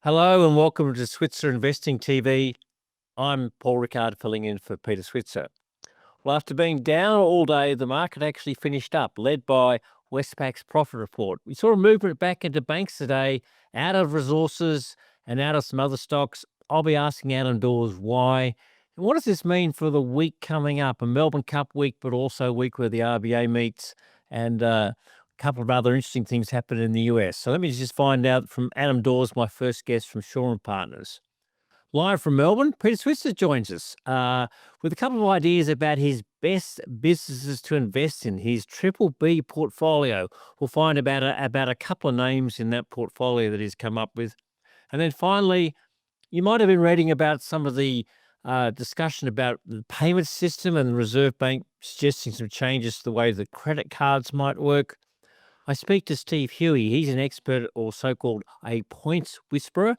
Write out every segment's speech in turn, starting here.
Hello and welcome to Switzer Investing TV. I'm Paul Rickard filling in for Peter Switzer. Well, after being down all day, the market actually finished up, led by Westpac's profit report. We saw a movement back into banks today, out of resources and out of some other stocks. I'll be asking Adam Dawes why. And what does this mean for the week coming up? A Melbourne Cup week, but also a week where the RBA meets and a couple of other interesting things happen in the US. So let me just find out from Adam Dawes, my first guest from Shaw and Partners. Live from Melbourne, Peter Switzer joins us with a couple of ideas about his best businesses to invest in, his triple B portfolio. We'll find about a couple of names in that portfolio that he's come up with. And then finally, you might have been reading about some of the discussion about the payment system and the Reserve Bank suggesting some changes to the way that credit cards might work. I speak to Steve Huey. He's an expert, or so-called a points whisperer,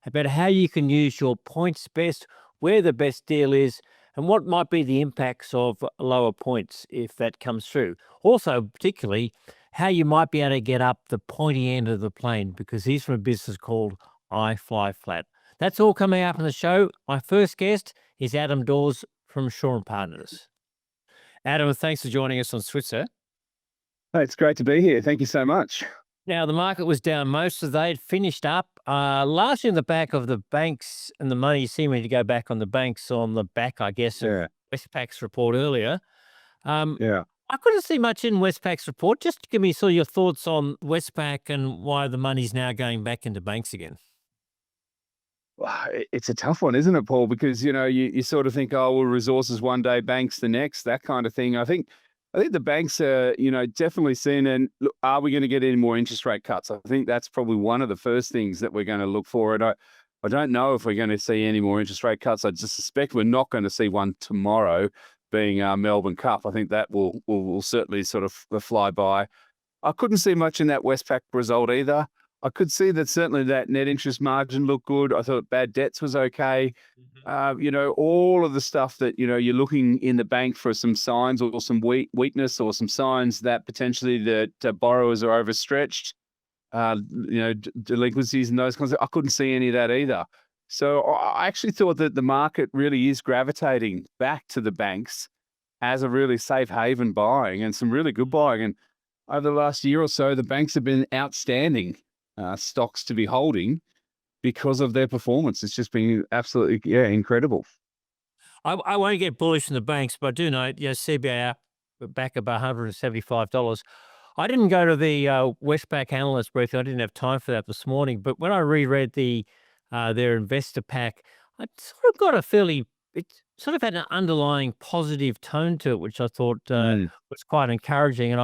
about how you can use your points best, where the best deal is, and what might be the impacts of lower points if that comes through. Also, particularly, how you might be able to get up the pointy end of the plane, because he's from a business called iFLYflat. That's all coming up in the show. My first guest is Adam Dawes from Shaw and Partners. Adam, thanks for joining us on Switzer. Hey, it's great to be here. Thank you so much. Now, the market was down most of the day. It finished up largely in the back of the banks, and the money seeming to go back on the banks on the back, I guess, of Westpac's report earlier. I couldn't see much in Westpac's report. Just give me sort of your thoughts on Westpac and why the money's now going back into banks again. Wow, it's a tough one, isn't it, Paul? Because, you sort of think, oh, well, resources one day, banks the next, that kind of thing. I think the banks are, definitely seeing, and look, are we going to get any more interest rate cuts? I think that's probably one of the first things that we're going to look for. And I don't know if we're going to see any more interest rate cuts. I just suspect we're not going to see one tomorrow, being Melbourne Cup. I think that will certainly sort of fly by. I couldn't see much in that Westpac result either. I could see that certainly that net interest margin looked good. I thought bad debts was okay. All of the stuff that, you're looking in the bank for some signs or some weakness or some signs that potentially that borrowers are overstretched, delinquencies and those kinds of, I couldn't see any of that either. So I actually thought that the market really is gravitating back to the banks as a really safe haven buying and some really good buying. And over the last year or so, the banks have been outstanding stocks to be holding because of their performance. It's just been absolutely, incredible. I won't get bullish in the banks, but I do know, CBA back about $175. I didn't go to the Westpac analyst briefing. I didn't have time for that this morning. But when I reread their investor pack, I sort of got it sort of had an underlying positive tone to it, which I thought was quite encouraging. And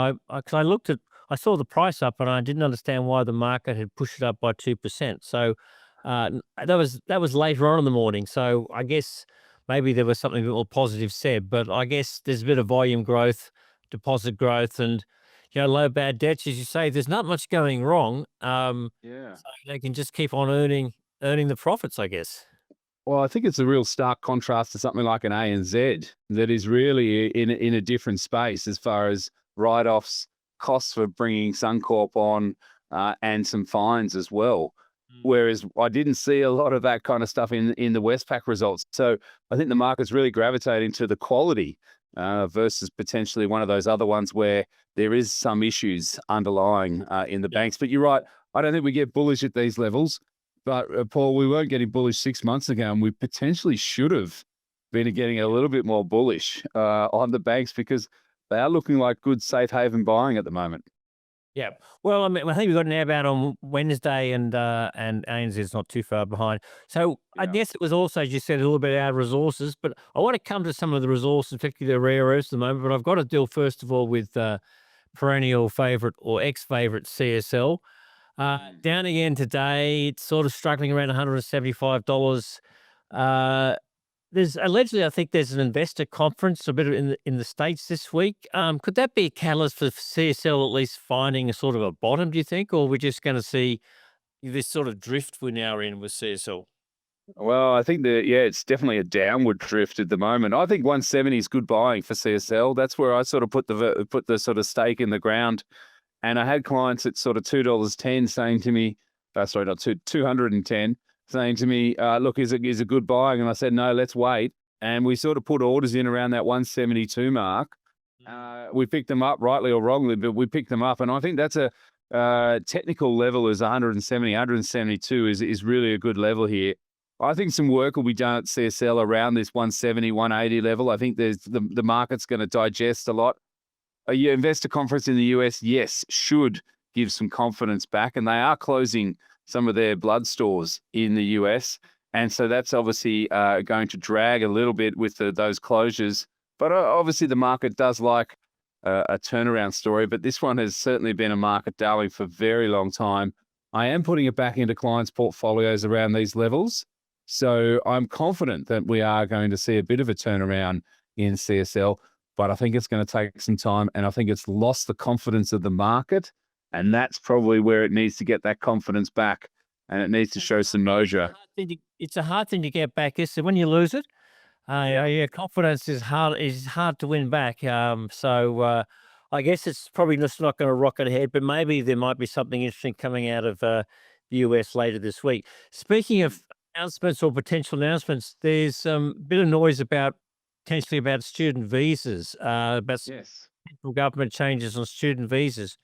I saw the price up, and I didn't understand why the market had pushed it up by 2%. So that was later on in the morning. So I guess maybe there was something a bit more positive said, but I guess there's a bit of volume growth, deposit growth, and low bad debts. As you say, there's not much going wrong. So they can just keep on earning the profits, I guess. Well, I think it's a real stark contrast to something like an ANZ that is really in a different space as far as write-offs, costs for bringing Suncorp on, and some fines as well. Whereas I didn't see a lot of that kind of stuff in the Westpac results. So I think the market's really gravitating to the quality versus potentially one of those other ones where there is some issues underlying in the banks. But you're right. I don't think we get bullish at these levels. But Paul, we weren't getting bullish 6 months ago, and we potentially should have been getting a little bit more bullish on the banks because they are looking like good safe haven buying at the moment. Yeah. Well, I think we've got an airbag on Wednesday, and ANZ is not too far behind. So I guess it was also, as you said, a little bit out of resources, but I want to come to some of the resources, particularly the rare earths at the moment. But I've got to deal first of all with perennial favourite or ex-favourite CSL. Down again today. It's sort of struggling around $175. There's allegedly, I think there's an investor conference a bit in the States this week. Could that be a catalyst for CSL at least finding a sort of a bottom, do you think? Or we're just going to see this sort of drift we're now in with CSL? Well, I think it's definitely a downward drift at the moment. I think 170 is good buying for CSL. That's where I sort of put the sort of stake in the ground. And I had clients at sort of $2.10 saying to me, sorry, not 210, saying to me, look, is a good buying? And I said, no, let's wait. And we sort of put orders in around that 172 mark. We picked them up, rightly or wrongly, but we picked them up. And I think that's a technical level is 170, 172 is really a good level here. I think some work will be done at CSL around this 170, 180 level. I think the market's going to digest a lot. A investor conference in the US, yes, should give some confidence back. And they are closing some of their blood stores in the US. And so that's obviously going to drag a little bit with those closures. But obviously the market does like a turnaround story. But this one has certainly been a market darling for a very long time. I am putting it back into clients' portfolios around these levels. So I'm confident that we are going to see a bit of a turnaround in CSL. But I think it's going to take some time. And I think it's lost the confidence of the market. And that's probably where it needs to get that confidence back. And it needs to show some mojo. It's a hard thing to get back. So when you lose it, confidence is hard to win back. So I guess it's probably just not going to rocket ahead, but maybe there might be something interesting coming out of the US later this week. Speaking of announcements or potential announcements, there's a bit of noise potentially about student visas, about central government changes on student visas.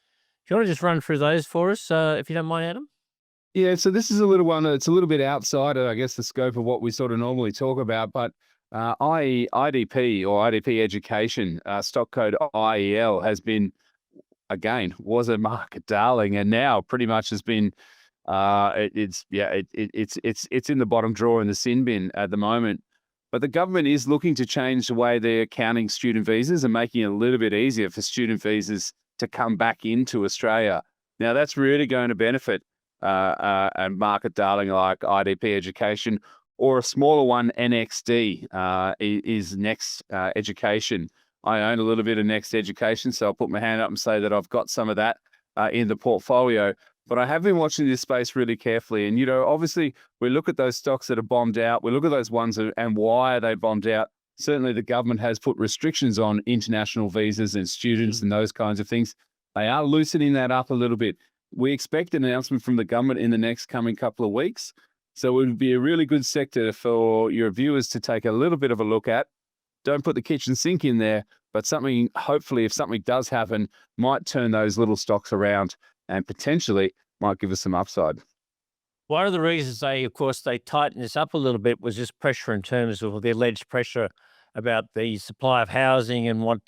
Do you want to just run through those for us, if you don't mind, Adam? Yeah, so this is a little one. It's a little bit outside of, I guess, the scope of what we sort of normally talk about. But IDP or IDP Education, stock code IEL, has been, again, was a market darling, and now pretty much has been. It's in the bottom drawer in the sin bin at the moment. But the government is looking to change the way they're accounting student visas and making it a little bit easier for student visas to come back into Australia. Now, that's really going to benefit a market darling like IDP Education, or a smaller one, NXD, is Next Education. I own a little bit of Next Education, so I'll put my hand up and say that I've got some of that in the portfolio. But I have been watching this space really carefully. And, obviously, we look at those stocks that are bombed out. We look at those ones and why are they bombed out. Certainly, the government has put restrictions on international visas and students and those kinds of things. They are loosening that up a little bit. We expect an announcement from the government in the next coming couple of weeks. So it would be a really good sector for your viewers to take a little bit of a look at. Don't put the kitchen sink in there, but something, hopefully, if something does happen, might turn those little stocks around and potentially might give us some upside. One of the reasons they tightened this up a little bit was just pressure in terms of the alleged pressure about the supply of housing and what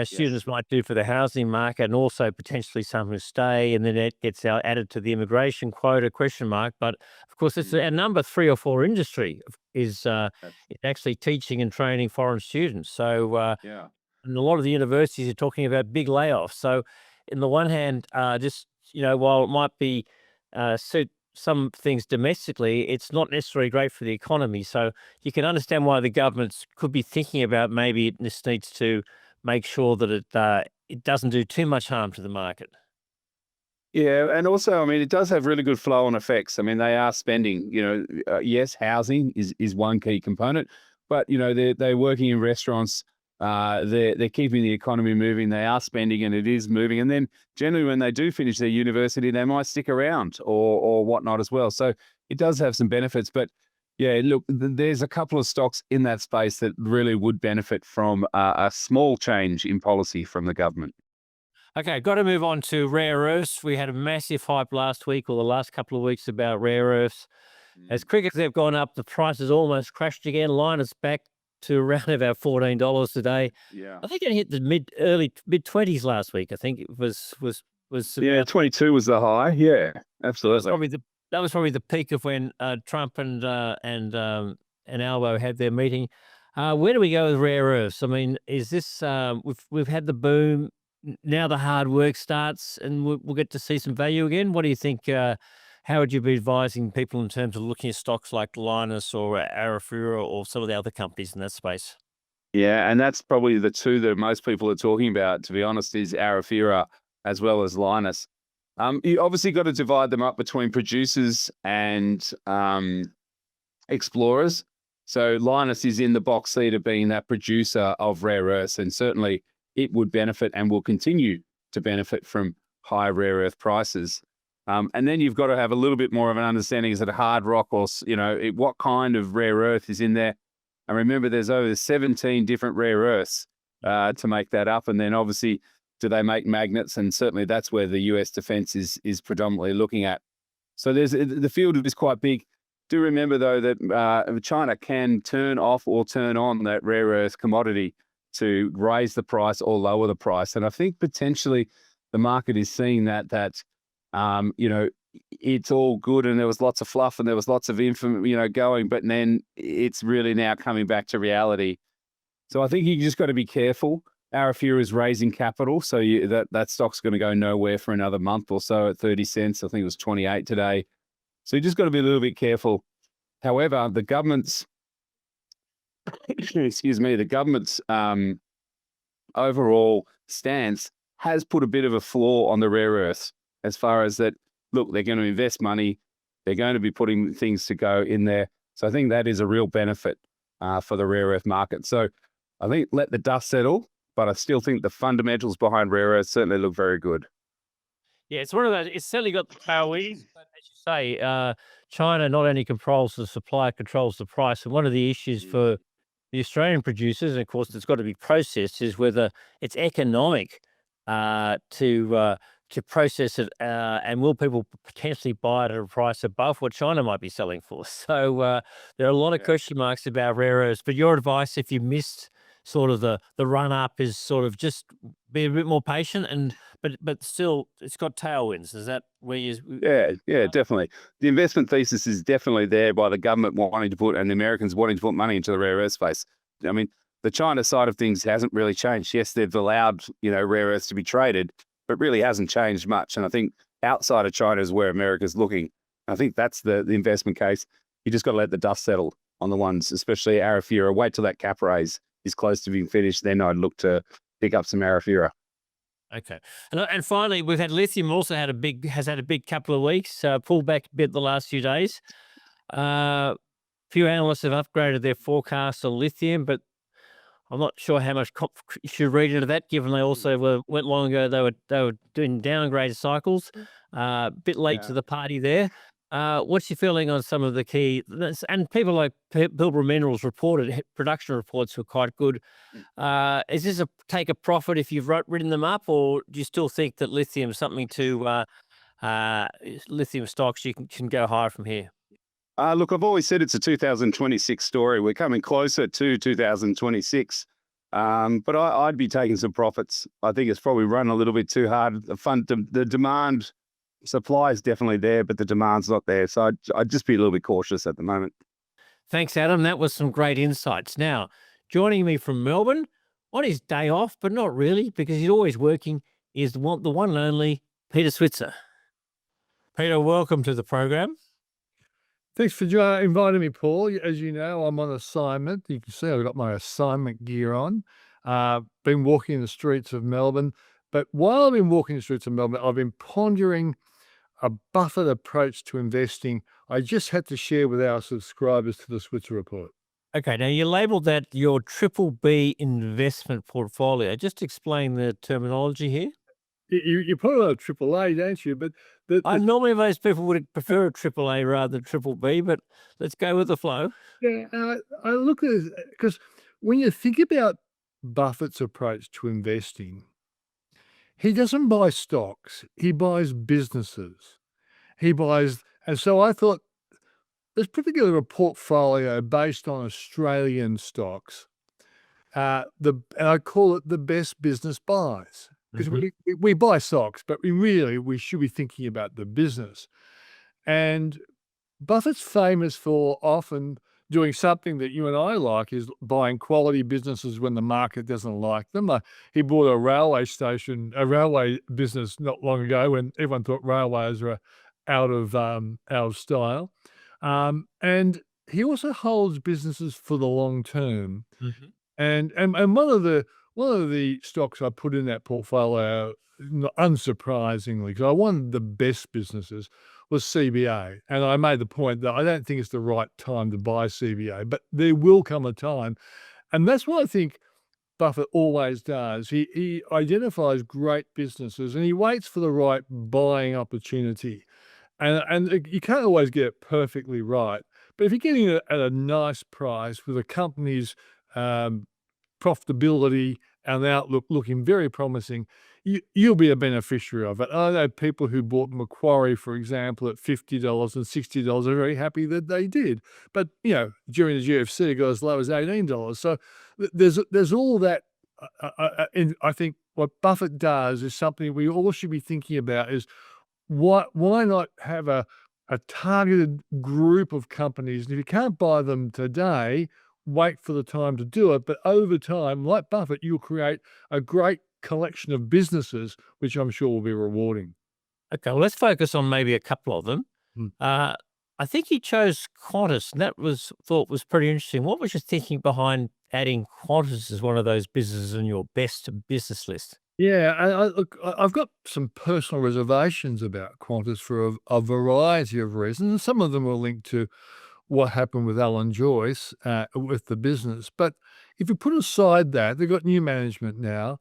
students might do for the housing market, and also potentially some who stay, and then it gets added to the immigration quota question mark. But of course, it's our number 3 or 4 industry is actually teaching and training foreign students. So and a lot of the universities are talking about big layoffs. So in the one hand, while it might be suit some things domestically, it's not necessarily great for the economy. So you can understand why the governments could be thinking about maybe this needs to make sure that it doesn't do too much harm to the market. Yeah, and also, I mean, it does have really good flow-on effects. I mean, they are spending. Yes, housing is one key component, but they're working in restaurants. They're keeping the economy moving. They are spending, and it is moving. And then generally, when they do finish their university, they might stick around or whatnot as well. So it does have some benefits. But yeah, look, there's a couple of stocks in that space that really would benefit from a small change in policy from the government. Okay, got to move on to rare earths. We had a massive hype last week or the last couple of weeks about rare earths. As quick as they've gone up, the price has almost crashed again. Lynas back to around about $14 today. Yeah, I think it hit the mid-20s last week. I think it was yeah, 22 was the high. Yeah, absolutely. That was probably the peak of when Trump and Albo had their meeting. Where do we go with rare earths? I mean, is this we've had the boom, now the hard work starts, and we'll get to see some value again? What do you think? How would you be advising people in terms of looking at stocks like Lynas or Arafura or some of the other companies in that space? Yeah, and that's probably the two that most people are talking about, to be honest, is Arafura as well as Lynas. You obviously got to divide them up between producers and explorers. So Lynas is in the box seat of being that producer of rare earths, and certainly it would benefit and will continue to benefit from high rare earth prices. And then you've got to have a little bit more of an understanding, is it a hard rock or, what kind of rare earth is in there? And remember, there's over 17 different rare earths to make that up. And then obviously, do they make magnets? And certainly that's where the US defense is predominantly looking at. So the field is quite big. Do remember, though, that China can turn off or turn on that rare earth commodity to raise the price or lower the price. And I think potentially the market is seeing that it's all good and there was lots of fluff and there was lots of info, going, but then it's really now coming back to reality. So I think you just got to be careful. Arafura is raising capital, so that stock's going to go nowhere for another month or so at 30 cents. I think it was 28 today. So you just got to be a little bit careful. However, the government's, the government's overall stance has put a bit of a flaw on the rare earths, as far as that, look, they're going to invest money, they're going to be putting things to go in there. So I think that is a real benefit for the rare earth market. So I think let the dust settle, but I still think the fundamentals behind rare earths certainly look very good. Yeah, it's one of those. It's certainly got the tailwinds, but as you say, China not only controls the supply, controls the price. And one of the issues for the Australian producers, and of course it's got to be processed, is whether it's economic to process it, and will people potentially buy it at a price above what China might be selling for? So there are a lot of question marks about rare earths. But your advice, if you missed sort of the run up, is sort of just be a bit more patient, but still it's got tailwinds. Is that where you? Yeah, definitely. The investment thesis is definitely there by the government wanting to put, and the Americans wanting to put money into the rare earth space. I mean, the China side of things hasn't really changed. Yes, they've allowed, rare earths to be traded, but really hasn't changed much. And I think outside of China is where America's looking. I think that's the investment case. You just got to let the dust settle on the ones, especially Arafura. Wait till that cap raise is close to being finished. Then I'd look to pick up some Arafura. Okay, and finally, we've had lithium also has had a big couple of weeks, pulled back a bit the last few days. Few analysts have upgraded their forecasts on lithium, but I'm not sure how much you should read into that, given they also went long ago. They were doing downgrade cycles. A bit late to the party there. What's your feeling on some of the key? And people like Pilbara Minerals reported production reports were quite good. Is this a take a profit if you've written them up, or do you still think that lithium is something to lithium stocks you can go higher from here? Look, I've always said it's a 2026 story. We're coming closer to 2026, but I'd be taking some profits. I think it's probably run a little bit too hard. The demand, supply is definitely there, but the demand's not there. So I'd just be a little bit cautious at the moment. Thanks, Adam. That was some great insights. Now, joining me from Melbourne on his day off, but not really because he's always working, is the one and only Peter Switzer. Peter, welcome to the program. Thanks for inviting me, Paul. As you know, I'm on assignment. You can see I've got my assignment gear on. Been walking the streets of Melbourne. But while I've been walking the streets of Melbourne, I've been pondering a Buffett approach to investing. I just had to share with our subscribers to the Switzer Report. Okay, now you labelled that your triple B investment portfolio. Just explain the terminology here. You put it on AAA, don't you? But normally those people would prefer a AAA rather than triple B, but let's go with the flow. Yeah, I look at it because when you think about Buffett's approach to investing, he doesn't buy stocks, he buys businesses. And so I thought, let's put together a portfolio based on Australian stocks. And I call it the best business buys. Because we buy stocks, but we should be thinking about the business. And Buffett's famous for often doing something that you and I like, is buying quality businesses when the market doesn't like them. He bought a railway business not long ago when everyone thought railways were out of style. And he also holds businesses for the long term. And one of the stocks I put in that portfolio, unsurprisingly, because I wanted the best businesses, was CBA. And I made the point that I don't think it's the right time to buy CBA, but there will come a time. And that's what I think Buffett always does. He identifies great businesses and he waits for the right buying opportunity. And you can't always get it perfectly right. But if you're getting it at a nice price with a company's profitability and outlook looking very promising, you'll be a beneficiary of it. I know people who bought Macquarie, for example, at $50 and $60 are very happy that they did. But, during the GFC, it got as low as $18. So there's all that. And I think what Buffett does is something we all should be thinking about is why not have a targeted group of companies? And if you can't buy them today, wait for the time to do it. But over time, like Buffett, you'll create a great collection of businesses, which I'm sure will be rewarding. Okay, well, let's focus on maybe a couple of them. Hmm. I think you chose Qantas, and that thought was pretty interesting. What was your thinking behind adding Qantas as one of those businesses on your best business list? Yeah, look, I've got some personal reservations about Qantas for a variety of reasons, and some of them are linked to what happened with Alan Joyce with the business. But if you put aside that, they've got new management now.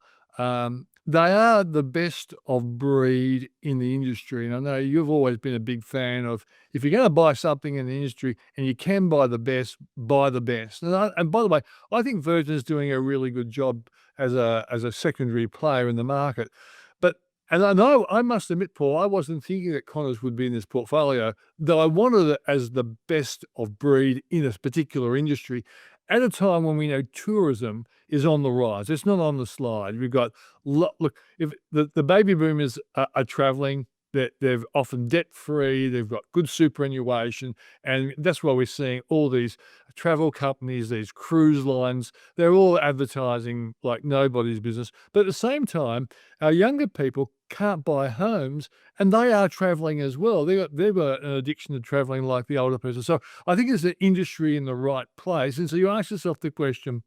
They are the best of breed in the industry. And I know you've always been a big fan of, if you're going to buy something in the industry and you can buy the best, buy the best. And by the way, I think Virgin's doing a really good job as a secondary player in the market. And I know, I must admit, Paul, I wasn't thinking that Qantas would be in this portfolio, though I wanted it as the best of breed in a particular industry at a time when we know tourism is on the rise. It's not on the slide. We've got, look, if the baby boomers are traveling, they're often debt-free, they've got good superannuation, and that's why we're seeing all these travel companies, these cruise lines, they're all advertising like nobody's business. But at the same time, our younger people can't buy homes, and they are traveling as well. They've got an addiction to traveling like the older person. So I think it's an industry in the right place. And so you ask yourself the question,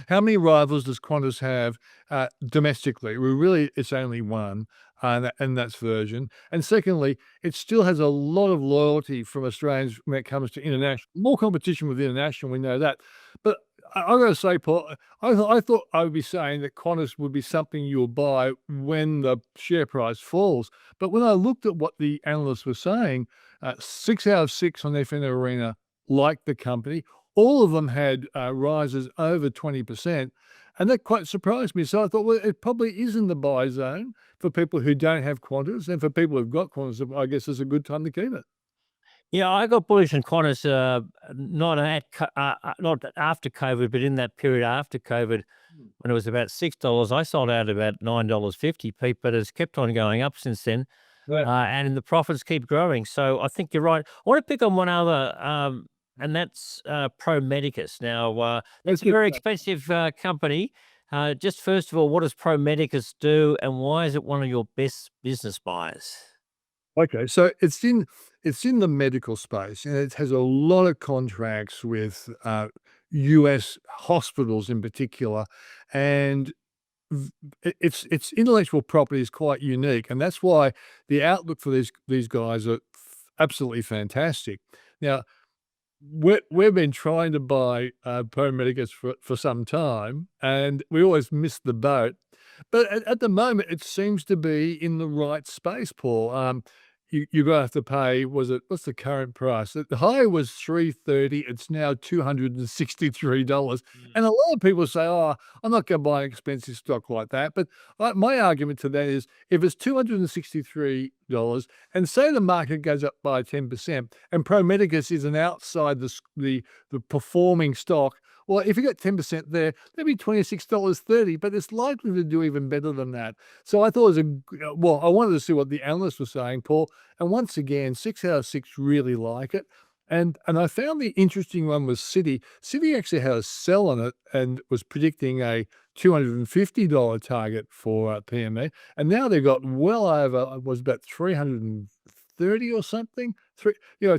how many rivals does Qantas have domestically? It's only one, and that's Virgin. And secondly, it still has a lot of loyalty from Australians when it comes to international. More competition with international, we know that. But I've got to say, Paul, I thought I would be saying that Qantas would be something you'll buy when the share price falls. But when I looked at what the analysts were saying, 6 out of 6 on FN Arena liked the company. All of them had rises over 20%, and that quite surprised me. So I thought, well, it probably is in the buy zone for people who don't have Qantas, and for people who've got Qantas, I guess it's a good time to keep it. Yeah, I got bullish on Qantas, not after COVID, but in that period after COVID, when it was about $6. I sold out at about $9.50, Pete, but it's kept on going up since then. And the profits keep growing. So I think you're right. I want to pick on one other, and that's Pro Medicus. Now, it's a very expensive company. Just first of all, what does Pro Medicus do, and why is it one of your best business buys? Okay, so it's in the medical space, and it has a lot of contracts with US hospitals in particular, and its intellectual property is quite unique, and that's why the outlook for these guys are absolutely fantastic. Now, we've been trying to buy Pro Medicus for some time, and we always miss the boat. But at the moment, it seems to be in the right space, Paul. You're gonna have to pay, what's the current price? The high was $330, it's now $263. And a lot of people say, "Oh, I'm not gonna buy an expensive stock like that." But my argument to that is, if it's $263, and say the market goes up by 10%, and Pro Medicus is an outside the performing stock, well, if you got 10% there, that'd be $26.30, but it's likely to do even better than that. So I thought it was I wanted to see what the analysts were saying, Paul. And once again, 6 out of 6 really like it. And I found the interesting one was Citi. Citi actually had a sell on it and was predicting a $250 target for PME. And now they've got well over, it was about 330 or something,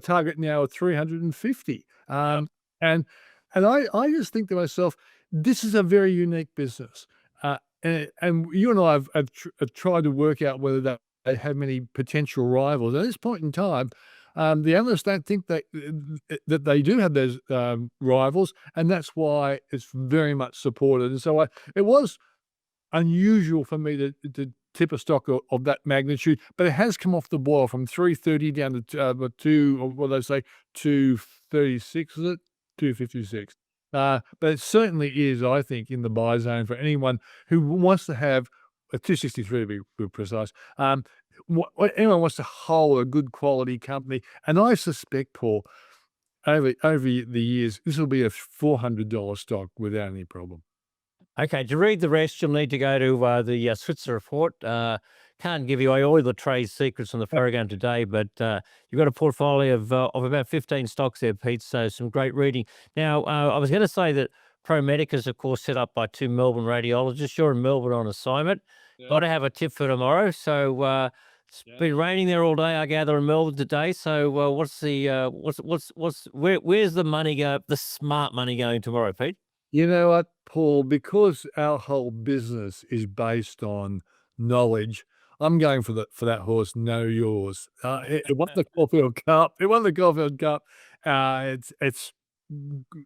target now of 350. And I just think to myself, this is a very unique business. And you and I have tried to work out whether they have many potential rivals. At this point in time, the analysts don't think that they do have those rivals, and that's why it's very much supported. And so it was unusual for me to tip a stock of that magnitude, but it has come off the boil from 330 down to or what they say, 236, is it? 256. But it certainly is, I think, in the buy zone for anyone who wants to have 263 to be precise. Anyone wants to hold a good quality company, and I suspect, Paul, over the years, this will be a $400 stock without any problem. Okay, to read the rest, you'll need to go to the Switzer report. Can't give you away all the trade secrets on the program today, but you've got a portfolio of about 15 stocks there, Pete, so some great reading. Now, I was going to say that Pro Medicus, of course, set up by 2 Melbourne radiologists. You're in Melbourne on assignment. Yeah. Got to have a tip for tomorrow. So it's been raining there all day, I gather, in Melbourne today. So where's the money go? The smart money going tomorrow, Pete? You know what, Paul? Because our whole business is based on knowledge, I'm going for that horse. Know yours. It won the Caulfield Cup. It won the Caulfield Cup.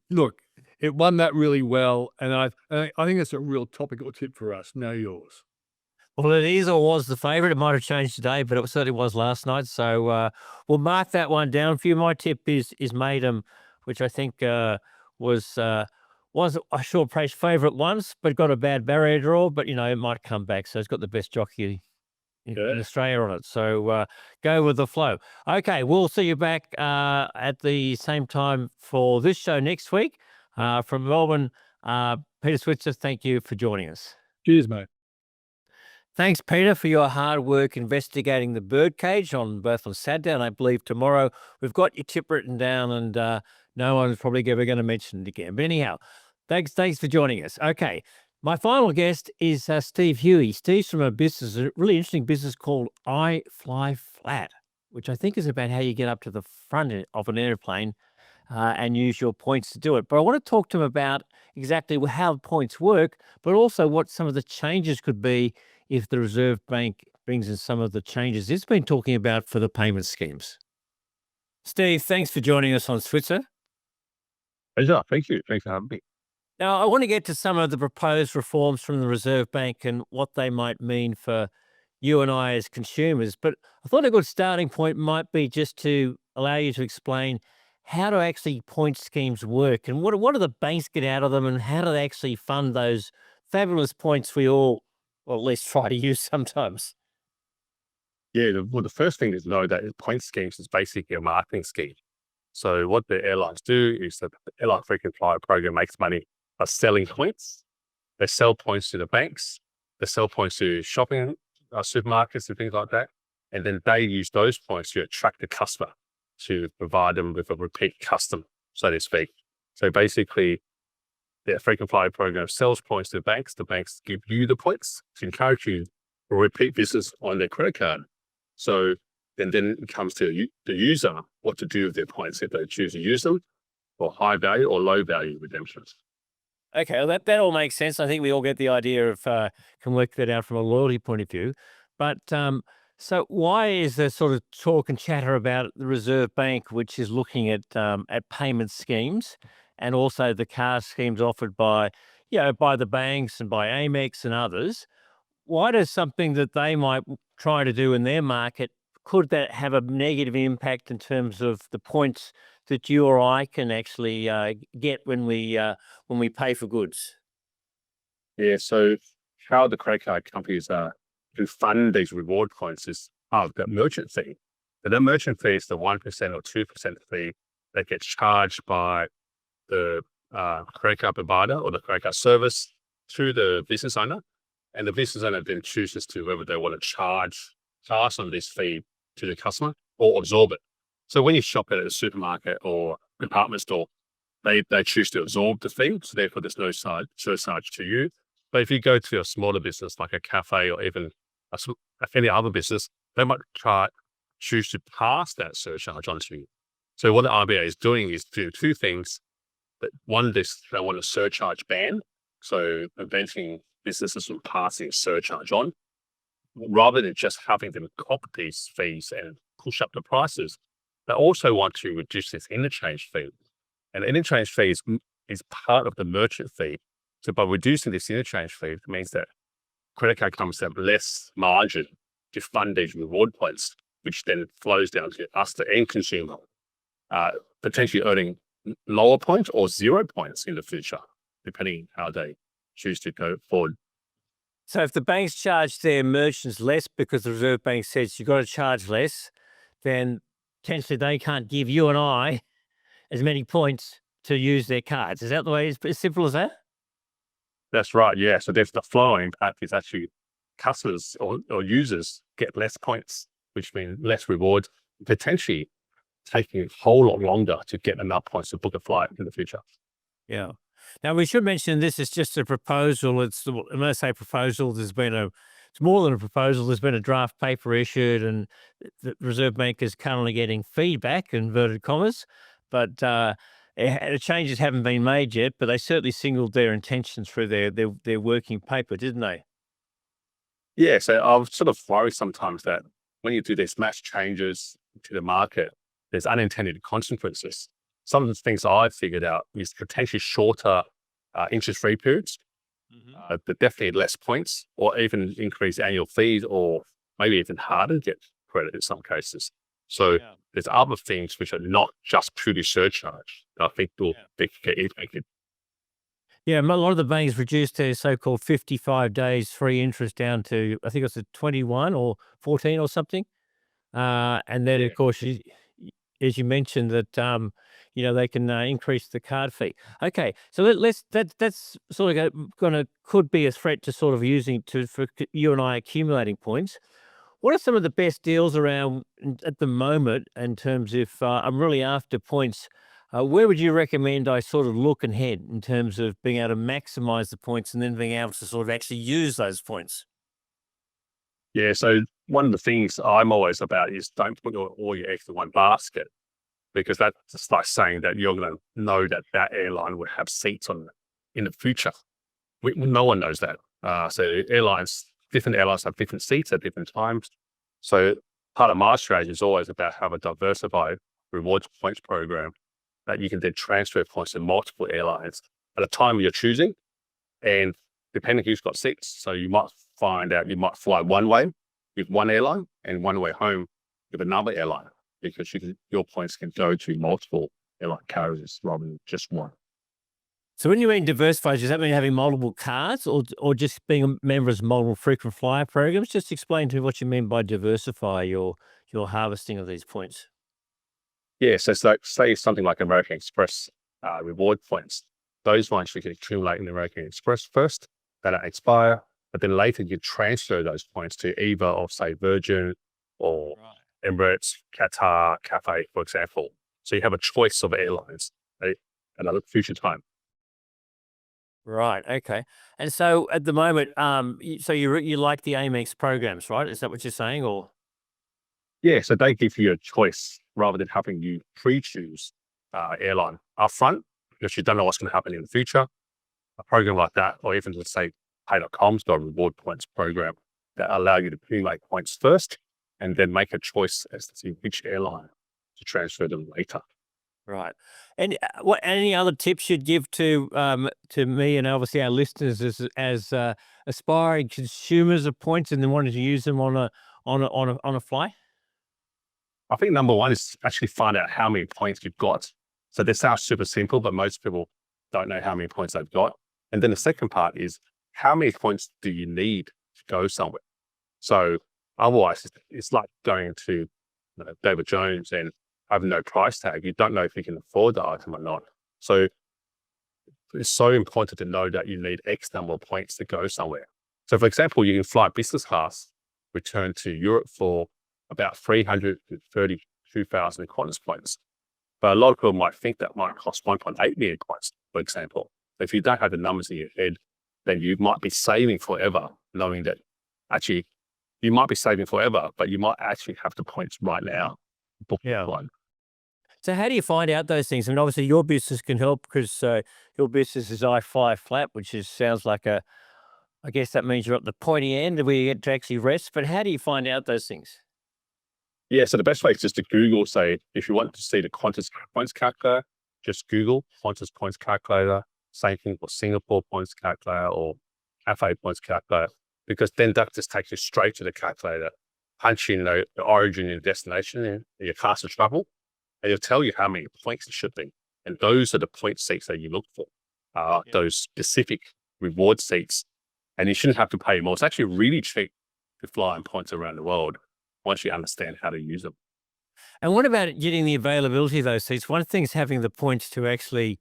Look, it won that really well, and I think that's a real topical tip for us. Know yours. Well, it is or was the favourite. It might have changed today, but it certainly was last night. So we'll mark that one down for you. My tip is Maidem, which I think was a short price favourite once, but got a bad barrier draw. But it might come back. So it's got the best jockey in Australia on it. So go with the flow. Okay, we'll see you back at the same time for this show next week from Melbourne. Peter Switzer, thank you for joining us. Cheers, mate. Thanks, Peter, for your hard work investigating the birdcage on Saturday, and I believe tomorrow. We've got your tip written down, and no one's probably ever going to mention it again. But anyhow, thanks for joining us. Okay, my final guest is Steve Huey. Steve's from a really interesting business called iFLYflat, which I think is about how you get up to the front of an airplane and use your points to do it. But I want to talk to him about exactly how points work, but also what some of the changes could be if the Reserve Bank brings in some of the changes it's been talking about for the payment schemes. Steve, thanks for joining us on Switzer. Pleasure. Thank you. Thanks for having me. Now, I want to get to some of the proposed reforms from the Reserve Bank and what they might mean for you and I as consumers. But I thought a good starting point might be just to allow you to explain how do actually point schemes work and what do the banks get out of them and how do they actually fund those fabulous points we all, or at least try to use sometimes. Yeah, the first thing to know that point schemes is basically a marketing scheme. So what the airlines do is that the airline frequent flyer program makes money by selling points. They sell points to the banks. They sell points to shopping supermarkets and things like that. And then they use those points to attract the customer to provide them with a repeat customer, so to speak. So basically, the frequent flyer program sells points to the banks. The banks give you the points to encourage you to repeat business on their credit card. So then it comes to the user what to do with their points if they choose to use them for high value or low value redemptions. Okay, well, that all makes sense. I think we all get the idea of can work that out from a loyalty point of view. But so why is there sort of talk and chatter about the Reserve Bank, which is looking at payment schemes and also the card schemes offered by the banks and by Amex and others? Why does something that they might try to do in their market, could that have a negative impact in terms of the points that you or I can actually get when we pay for goods? Yeah, so how the credit card companies who fund these reward points is the merchant fee. But that merchant fee is the 1% or 2% fee that gets charged by the credit card provider or the credit card service to the business owner. And the business owner then chooses to whether they want to charge some of this fee to the customer or absorb it. So when you shop at a supermarket or department store, they choose to absorb the fee. So therefore, there's no surcharge to you. But if you go to a smaller business like a cafe or even any other business, they might choose to pass that surcharge on to you. So what the RBA is doing is do two things. One, they want a surcharge ban, so preventing businesses from passing a surcharge on, rather than just having them cop these fees and push up the prices. They also want to reduce this interchange fee. And the interchange fee is part of the merchant fee. So by reducing this interchange fee, it means that credit card companies have less margin to fund these reward points, which then flows down to us, the end consumer, potentially earning lower points or 0 points in the future, depending how they choose to go forward. So if the banks charge their merchants less because the Reserve Bank says you've got to charge less, then potentially they can't give you and I as many points to use their cards. Is that the way? It's as simple as that? That's right. Yeah. So there's the flow impact is actually customers or users get less points, which means less rewards, potentially taking a whole lot longer to get enough points to book a flight in the future. Yeah. Now we should mention this is just a proposal. When I say proposal, it's more than a proposal. There's been a draft paper issued, and the Reserve Bank is currently getting feedback, inverted commas, but the changes haven't been made yet. But they certainly signaled their intentions through their working paper, didn't they? Yeah. So I sort of worry sometimes that when you do these mass changes to the market, there's unintended consequences. Some of the things I've figured out is potentially shorter interest-free periods, but definitely less points, or even increased annual fees, or maybe even harder to get credit in some cases. So there's other things which are not just purely surcharge that I think will get impacted. Yeah, a lot of the banks reduced their so-called 55 days free interest down to, I think it's a 21 or 14 or something. And then, of course, as you mentioned, that they can increase the card fee. Okay, so that's sort of could be a threat to sort of using for you and I accumulating points. What are some of the best deals around at the moment in terms of I'm really after points? Where would you recommend I sort of look and head in terms of being able to maximize the points and then being able to sort of actually use those points? Yeah. So one of the things I'm always about is don't put all your eggs in one basket, because that's just like saying that you're going to know that airline will have seats in the future. No one knows that. So different airlines have different seats at different times. So part of my strategy is always about having a diversified rewards points program that you can then transfer points to multiple airlines at a time you're choosing. And depending who's got seats, so you might find out you might fly one way with one airline and one way home with another airline, because your points can go to multiple airline carriers rather than just one. So when you mean diversified, does that mean having multiple cards or just being a member of multiple frequent flyer programs? Just explain to me what you mean by diversify your harvesting of these points. Yeah, so say something like American Express reward points. Those ones you can accumulate in American Express first, that expire, but then later you transfer those points to either of, say, Virgin or Emirates, Qatar, Cathay, for example. So you have a choice of airlines at a future time. Right. Okay. And so at the moment, so you like the Amex programs, right? Is that what you're saying, or? Yeah, so they give you a choice rather than having you pre-choose airline upfront, because you don't know what's going to happen in the future. A program like that, or even let's say Pay.com's got a reward points program that allow you to accumulate points first and then make a choice as to which airline to transfer them later. Right. And any other tips you'd give to me and obviously our listeners as aspiring consumers of points and then wanting to use them on a flight? I think number one is actually find out how many points you've got. So this sounds super simple, but most people don't know how many points they've got. And then the second part is how many points do you need to go somewhere? So otherwise, it's like going to David Jones and have no price tag. You don't know if you can afford the item or not. So it's so important to know that you need X number of points to go somewhere. So for example, you can fly business class, return to Europe for about 332,000 Qantas points. But a lot of people might think that might cost 1.8 million points, for example. So if you don't have the numbers in your head, then you might be saving forever, knowing that actually you might be saving forever, but you might actually have the points right now. One. So how do you find out those things? I mean, obviously your business can help because your business is iFLYflat, which sounds like I guess that means you're at the pointy end where you get to actually rest. But how do you find out those things? Yeah, so the best way is just to Google, say, if you want to see the Qantas points calculator, just Google Qantas points calculator, same thing for Singapore points calculator or Cathay points calculator. because then that just takes you straight to the calculator, punch in the origin and destination and your class of travel, and it'll tell you how many points it should be. And those are the point seats that you look for, those specific reward seats. And you shouldn't have to pay more. It's actually really cheap to fly on points around the world once you understand how to use them. And what about getting the availability of those seats? One thing is having the points to actually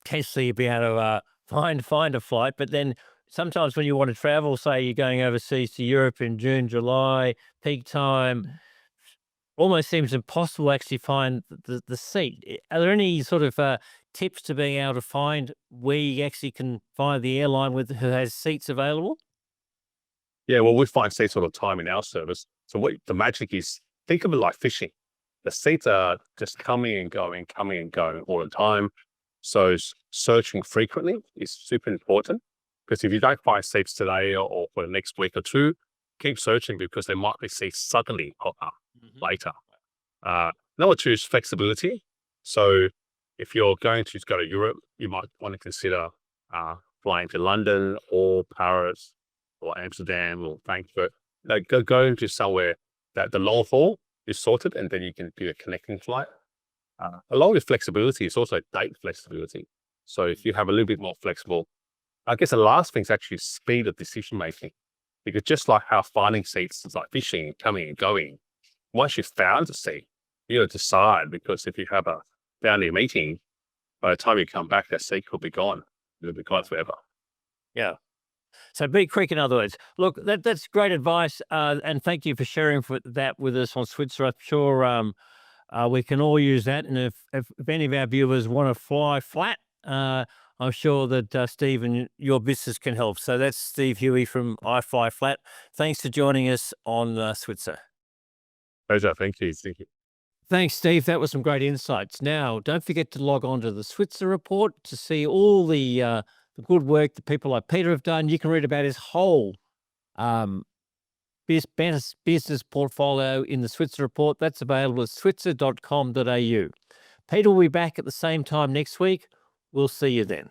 potentially be able to find a flight, but then sometimes when you want to travel, say you're going overseas to Europe in June, July, peak time, almost seems impossible to actually find the seat. Are there any sort of tips to being able to find where you actually can find the airline who has seats available? Yeah, well, we find seats all the time in our service. So what the magic is, think of it like fishing. The seats are just coming and going all the time. So searching frequently is super important, because if you don't find seats today or for the next week or two, keep searching, because there might be seats suddenly pop up later. Number two is flexibility. So if you're going to go to Europe, you might want to consider flying to London or Paris or Amsterdam or Frankfurt. Go to somewhere that the long haul is sorted, and then you can do a connecting flight. Along with flexibility is also date flexibility. So if you have a little bit more flexible, I guess the last thing is actually speed of decision making, because just like how finding seats is like fishing, coming and going, once you've found a seat, you got to decide, because if you have a family meeting, by the time you come back, that seat could be gone. It'll be gone forever. Yeah. So be quick, in other words. Look, that's great advice, and thank you for sharing that with us on Switzer. I'm sure we can all use that. And if any of our viewers want to fly flat, I'm sure that Steve and your business can help. So that's Steve Huey from iFLYflat. Thanks for joining us on Switzer. Pleasure. Thank you. Thank you. Thanks, Steve. That was some great insights. Now, don't forget to log on to the Switzer report to see all the good work that people like Peter have done. You can read about his whole business portfolio in the Switzer report. That's available at switzer.com.au. Peter will be back at the same time next week. We'll see you then.